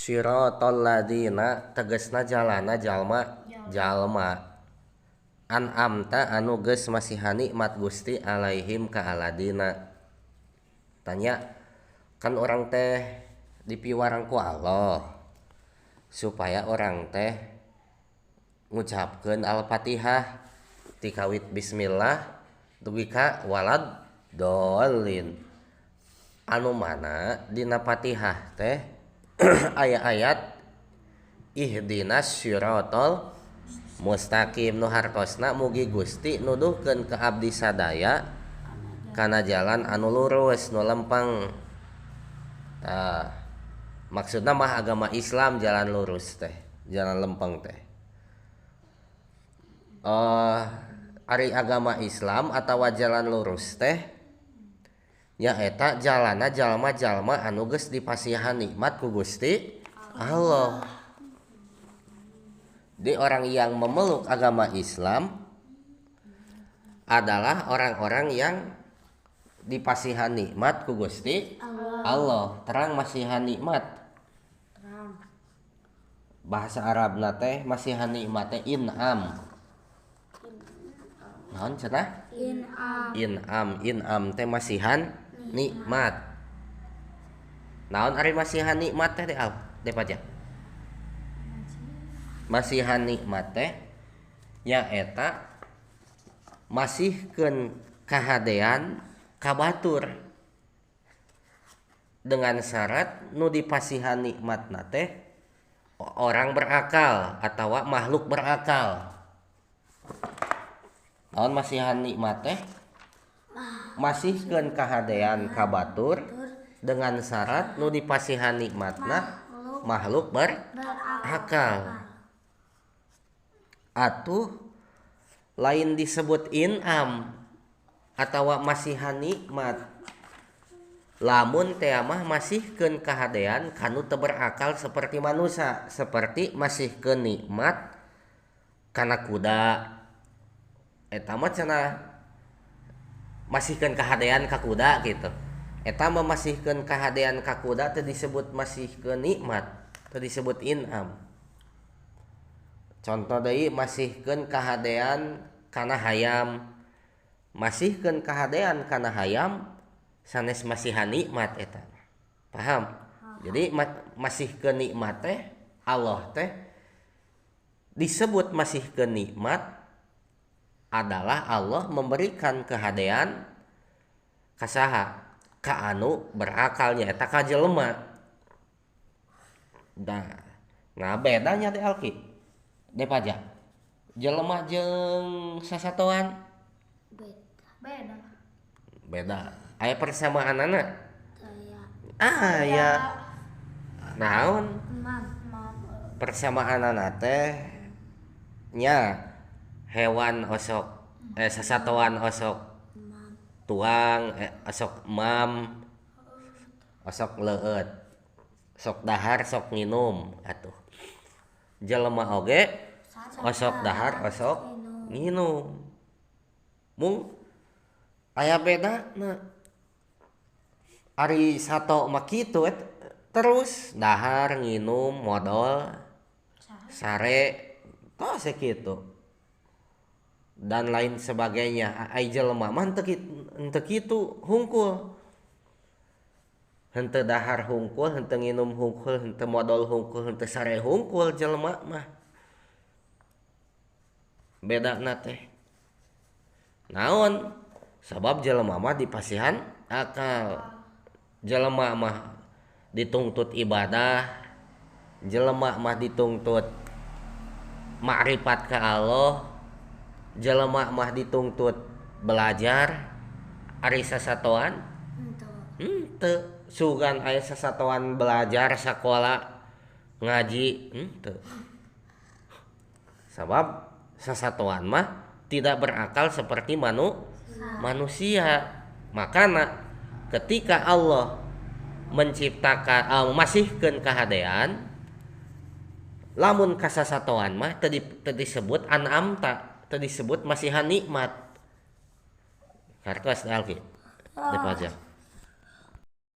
Siratal ladina tegesna jalana jalma jalma an'amta anu geus masihan nikmat Gusti alaihim ka aladina. Tanya kan orang teh dipiwarang ku Allah supaya orang teh ngucapkeun al-fatihah tikawit bismillah dugi ka walad dolin anu mana dina fatihah teh ayat-ayat ihdinas siratal mustaqim nu hartosna mugi Gusti nuduhkeun ka abdi sadaya kana jalan anu lurus nu lempeng. Maksudna mah agama Islam jalan lurus teh, jalan lempeng teh. Ari agama Islam atawa jalan lurus teh nya eta jalana jalma-jalma anu geus dipasihan nikmat ku Gusti Allah. Di orang yang memeluk agama Islam adalah orang-orang yang dipasihan nikmat ku Gusti Allah. Terang masihan nikmat. Bahasa Arabna teh masihan nikmat teh in'am. Naon cenah? In'am teh masihan nikmat. Naon ari masihan nikmat teh Depaja? Masihan nikmat teh nyaeta masihkeun kahadean ka batur dengan syarat nu dipasihan nikmatna teh orang berakal atawa makhluk berakal. Naon masihan nikmat teh masihkeun kahadean ka batur dengan syarat nu dipasihan nikmatna makhluk berakal. Atuh lain disebut in'am atawa masihan nikmat lamun teh mah masihkeun kahadean kanu teu berakal seperti manusia, seperti masihkeun nikmat kana kuda. Eta mah cenah masihkeun kahadean ka kuda gitu. Eta mah masihkeun kahadean ka kuda teu disebut masihkeun nikmat, teu disebut in'am. Contoh deui masihkeun kahadean kana hayam. Masihkeun kahadean kana hayam sanes masihan nikmat eta. Paham? Jadi masihkeun nikmat teh Allah teh disebut masihkeun nikmat adalah Allah memberikan kahadean ka saha? Ka anu berakalnya eta ka jelema. Nah bedanya teh Alki. Depaja. Jelema jeung sasatoan beda. Aya persamaanana? Aya. Naon? Persamaanana teh nya hewan osok sasatoan osok tuang osok mam osok leueut sok dahar sok nginum atuh. Jelema oge osok dahar osok nginum. Mung aya bedana. Ari sato mah kitu terus dahar nginum modal sare tos sakitu dan lain sebagainya. Ai jelema mah henteu kitu hungkul. Henteu dahar hungkul, henteu nginum hungkul, henteu modal hungkul, henteu sare hungkul jelema mah. Bedana teh naon? Sabab jelema mah dipasihan akal. Jelema mah dituntut ibadah, jelema mah dituntut makrifat ka Allah, jelema mah dituntut belajar. Ari sasatoan henteu. Sugan aya sasatoan belajar sakola ngaji henteu. Sabab sasatoan mah tidak berakal seperti manusia. Makana ketika Allah menciptakan masihkeun kahadean lamun ka sasatoan mah teu disebut an'amta, teu disebut masihan nikmat. Kartos Alki. Depaja.